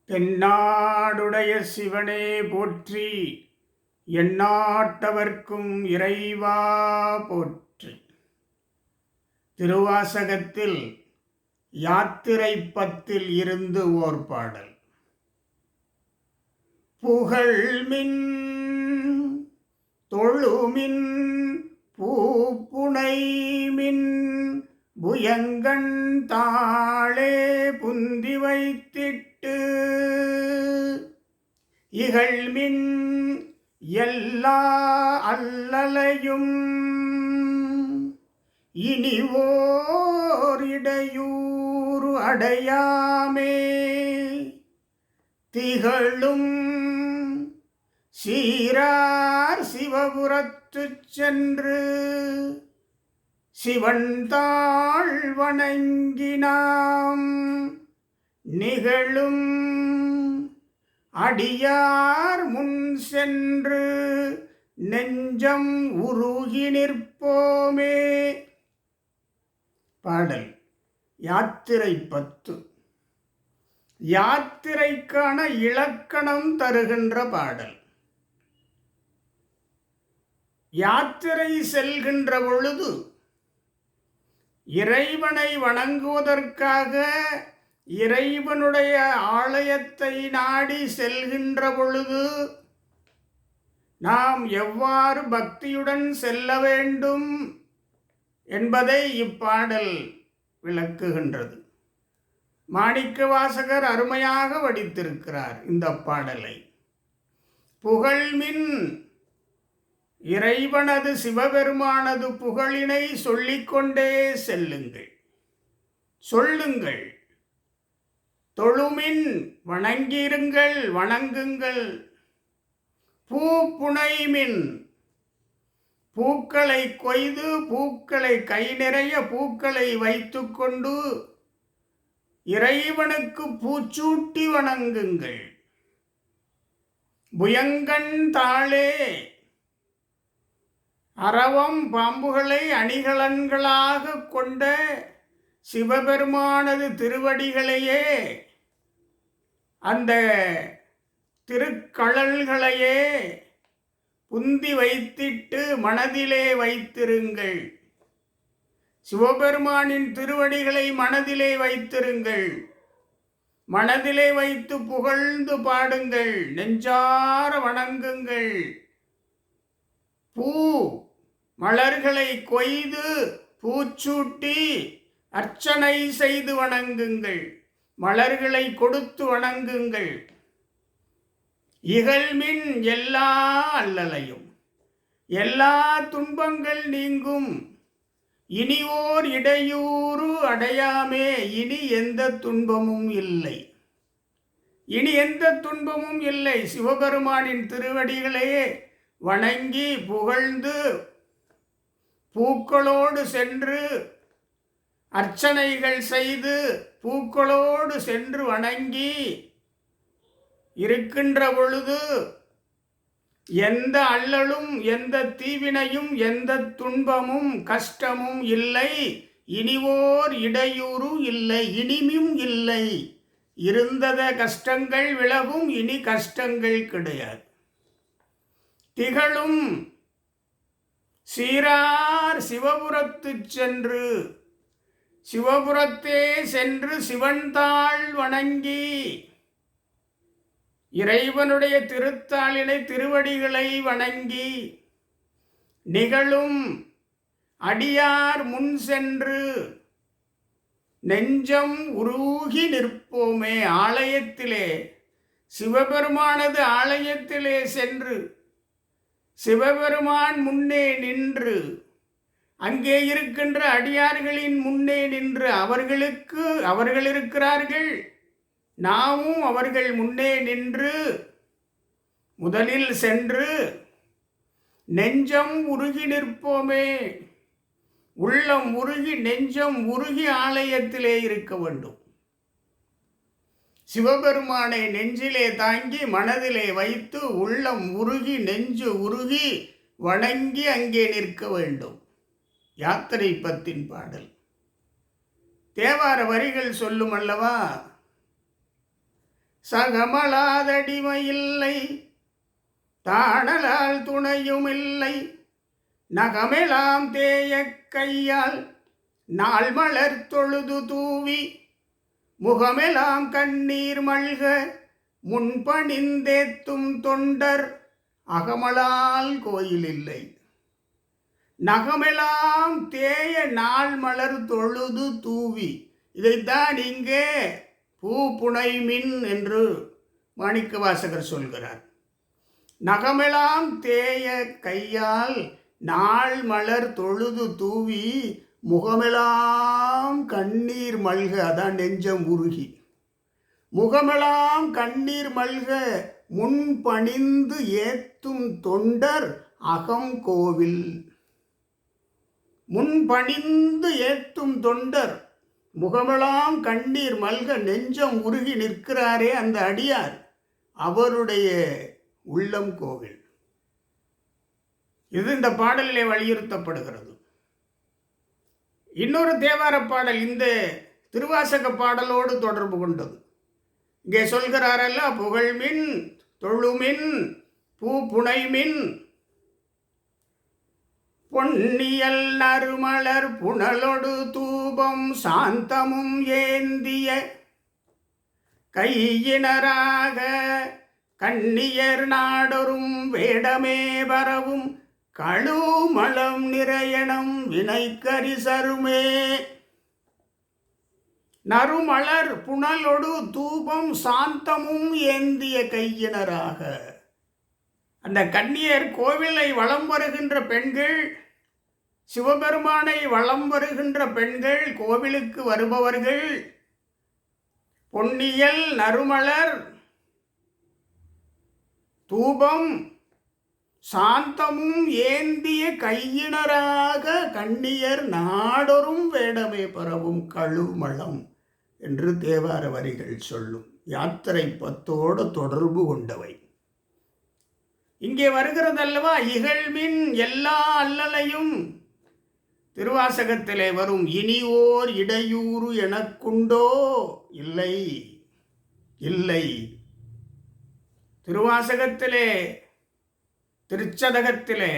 தென்னாடுடைய சிவனே போற்றி, எந்நாட்டவர்க்கும் இறைவா போற்றி. திருவாசகத்தில் யாத்திரை பத்தில் இருந்து ஓர் பாடல். புகழ்மின் தொழுமின் பூப்புனைமின் புயங்கண் தாளே புந்தி வைத்திட்டு இகழ்மின் எல்லா அல்லலையும் இனிவோர் இடையூறு அடையாமே திகழும் சீரார் சிவபுரத்துச் சென்று சிவன்தாள் வணங்கினாம் நிகழும் அடியார் முன் சென்று நெஞ்சம் உருகி நிற்போமே. பாடல் யாத்திரை 10. யாத்திரைக்கான இலக்கணம் தருகின்ற பாடல். யாத்திரை செல்கின்ற பொழுது இறைவனை வணங்குவதற்காக இறைவனுடைய ஆலயத்தை நாடி செல்கின்ற பொழுது நாம் எவ்வாறு பக்தியுடன் செல்ல வேண்டும் என்பதை இப்பாடல் விளக்குகின்றது. மாணிக்கவாசகர் அருமையாக வடித்திருக்கிறார் இந்த பாடலை. புகழ்மின் இறைவனது சிவபெருமானது புகழினை சொல்லிக்கொண்டே செல்லுங்கள், சொல்லுங்கள். தொழுமின் வணங்கியிருங்கள், வணங்குங்கள். பூப்புனைமின் பூக்களை கொய்து, பூக்களை கை நிறைய பூக்களை வைத்துக்கொண்டு இறைவனுக்கு பூச்சூட்டி வணங்குங்கள். புயங்கண் தாளே அரவம் பாம்புகளை அணிகலன்களாக கொண்ட சிவபெருமானது திருவடிகளையே, அந்த திருக்கழல்களையே புந்தி வைத்திட்டு மனதிலே வைத்திருங்கள். சிவபெருமானின் திருவடிகளை மனதிலே வைத்திருங்கள். மனதிலே வைத்து புகழ்ந்து பாடுங்கள், நெஞ்சார வணங்குங்கள். பூ மலர்களை கொய்து பூச்சூட்டி அர்ச்சனை செய்து வணங்குங்கள், மலர்களை கொடுத்து வணங்குங்கள். இகழ்மின் எல்லா அல்லலையும், எல்லா துன்பங்கள் நீங்கும். இனியோர் இடையூறு அடையாமே, இனி எந்த துன்பமும் இல்லை, இனி எந்த துன்பமும் இல்லை. சிவபெருமானின் திருவடிகளையே வணங்கி புகழ்ந்து பூக்களோடு சென்று அர்ச்சனைகள் செய்து பூக்களோடு சென்று வணங்கி இருக்கின்ற பொழுது எந்த அல்லலும் எந்த தீவினையும் எந்த துன்பமும் கஷ்டமும் இல்லை. இனிவோர் இடையூறு இல்லை, இனியும் இல்லை. இருந்தத கஷ்டங்கள் விலகும், இனி கஷ்டங்கள் கிடையாது. திகழும் சீரார் சிவபுரத்துச் சென்று, சிவபுரத்தே சென்று சிவன்தாள் வணங்கி இறைவனுடைய திருத்தாளினை திருவடிகளை வணங்கி நிகழும் அடியார் முன் சென்று நெஞ்சம் உருகி நிற்போமே. ஆலயத்திலே சிவபெருமானது ஆலயத்திலே சென்று சிவபெருமான் முன்னே நின்று அங்கே இருக்கின்ற அடியார்களின் முன்னே நின்று அவர்கள் இருக்கிறார்கள், நாமும் அவர்கள் முன்னே நின்று முதலில் சென்று நெஞ்சம் உருகி நிற்போமே. உள்ளம் உருகி நெஞ்சம் உருகி ஆலயத்திலே இருக்க வேண்டும். சிவபெருமானை நெஞ்சிலே தாங்கி மனதிலே வைத்து உள்ளம் உருகி நெஞ்சு உருகி வணங்கி அங்கே நிற்க வேண்டும். யாத்திரை 10 பாடல். தேவார வரிகள் சொல்லும் அல்லவா, சகமலாதடிமையில்லை தாணலால் துணையுமில்லை நகமெலாம் தேய கையால் நாள் மலர் தொழுது தூவி முகமெலாம் கண்ணீர் மல்க முன்பணிந்தேத்தும் தொண்டர் அகமலால் கோயில் இல்லை. நகமெலாம் தேய நாள் மலர் தொழுது தூவி, இதைத்தான் இங்கே பூ புனை மின் என்று மாணிக்கவாசகர் சொல்கிறார். நகமெலாம் தேய கையால் நாள் மலர் தொழுது தூவி முகமெலாம் கண்ணீர் மல்க, அதான் நெஞ்சம் உருகி, முகமெலாம் கண்ணீர் மல்க முன் பணிந்து ஏத்தும் தொண்டர் அகம் கோவில். முன் பணிந்து ஏத்தும் தொண்டர் முகமெலாம் கண்ணீர் மல்க நெஞ்சம் உருகி நிற்கிறாரே அந்த அடியார், அவருடைய உள்ளம் கோவில். இது இந்த பாடலிலே வலியுறுத்தப்படுகிறது. இன்னொரு தேவார பாடல் இந்த திருவாசக பாடலோடு தொடர்பு கொண்டது. இங்கே சொல்கிறாரல்ல, புகழ்மின் தொழுமின் பூ புனைமின் பொன்னியல் நறுமலர் புனலொடு தூபம் சாந்தமும் ஏந்திய கையினராக கண்ணியர் நாடொரும் வேடமே வரவும் கழுமளம் நிறையணம் வினைக்கரி சருமே. நறுமலர் புனலொடு தூபம் சாந்தமும் ஏந்திய கையினராக, அந்த கன்னியர் கோவிலை வலம் வருகின்ற பெண்கள், சிவபெருமானை வலம் வருகின்ற பெண்கள், கோவிலுக்கு வருபவர்கள் பொன்னியல் நறுமலர் தூபம் சாந்தமும் ஏந்திய கையினராக கண்ணியர் நாடொரும் வேடமே பரவும் கழுமளம் என்று தேவார வரிகள் சொல்லும். யாத்திரை பத்தோடு தொடர்பு கொண்டவை. இங்கே வருகிறதல்லவா, இகழ்மின் எல்லா அல்லலையும் திருவாசகத்திலே வரும். இனியோர் இடையூறு எனக்குண்டோ? இல்லை இல்லை. திருவாசகத்திலே திருச்சதகத்திலே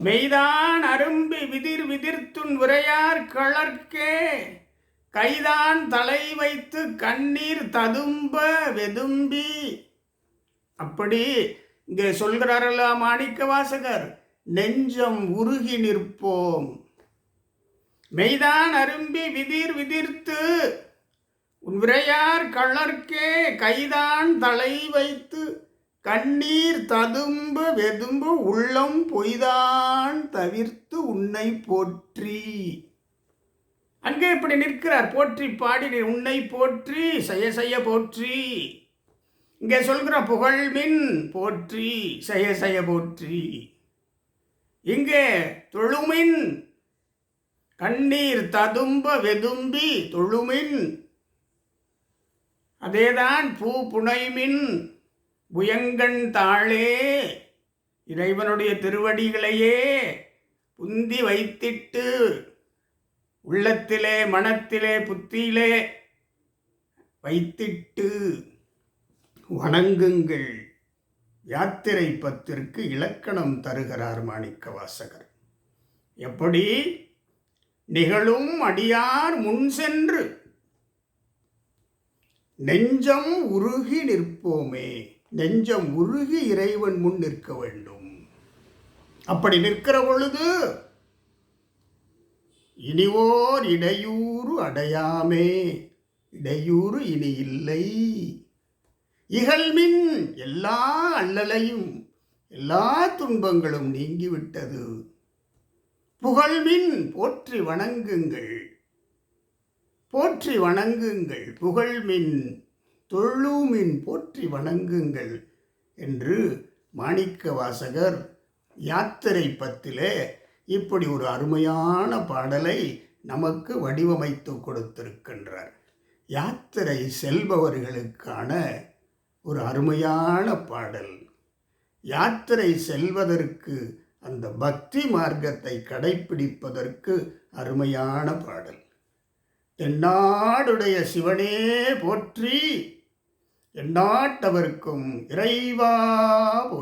மெய்தான் அரும்பி விதிர் விதிர்த்துன் விரையார் கழற்கே கைதான் தலை வைத்து கண்ணீர் ததும்ப வெதும்பி. அப்படி இங்கே சொல்கிறாரல்ல மாணிக்கவாசகர், நெஞ்சம் உருகி நிற்போம். மெய்தான் அரும்பி விதிர் விதிர்த்து உன் விரையார் கழற்கே கைதான் தலை வைத்து கண்ணீர் ததும்ப வெதும்ப உள்ளம் பொய்தான் தவிர்த்து உன்னை போற்றி. அங்கே இப்படி நிற்கிறார், போற்றி பாடி உன்னை போற்றி செய்ய செய்ய போற்றி. இங்கே சொல்கிற புகழ்மின் போற்றி செய்ய செய்ய போற்றி. இங்கே தொழுமின் கண்ணீர் ததும்ப வெதும்பி தொழுமின், அதேதான் பூ புனைமின் புயங்கண் தாளே, இறைவனுடைய திருவடிகளையே புந்தி வைத்திட்டு உள்ளத்திலே மனத்திலே புத்தியிலே வைத்திட்டு வணங்குங்கள். யாத்திரை பத்திற்கு இலக்கணம் தருகிறார் மாணிக்கவாசகர். எப்படி? நிகழும் அடியார் முன் சென்று நெஞ்சம் உருகி நிற்போமே. நெஞ்சம் உருகி இறைவன் முன் நிற்க வேண்டும். அப்படி நிற்கிற பொழுது இனிவோர் இடையூறு அடையாமே, இடையூறு இனி இல்லை. இகழ்மின் எல்லா அல்லலையும் எல்லா துன்பங்களும் நீங்கிவிட்டது. புகழ்மின் போற்றி வணங்குங்கள், போற்றி வணங்குங்கள். புகழ்மின் தொழுமின் போற்றி வணங்குங்கள் என்று மாணிக்கவாசகர் யாத்திரை பத்திலே இப்படி ஒரு அருமையான பாடலை நமக்கு வடிவமைத்து கொடுத்திருக்கின்றார். யாத்திரை செல்பவர்களுக்கான ஒரு அருமையான பாடல். யாத்திரை செல்வதற்கு, அந்த பக்தி மார்க்கத்தை கடைப்பிடிப்பதற்கு அருமையான பாடல். தென்னாடுடைய சிவனே போற்றி, எந்நாட்டவர்க்கும் இறைவா போற்றி.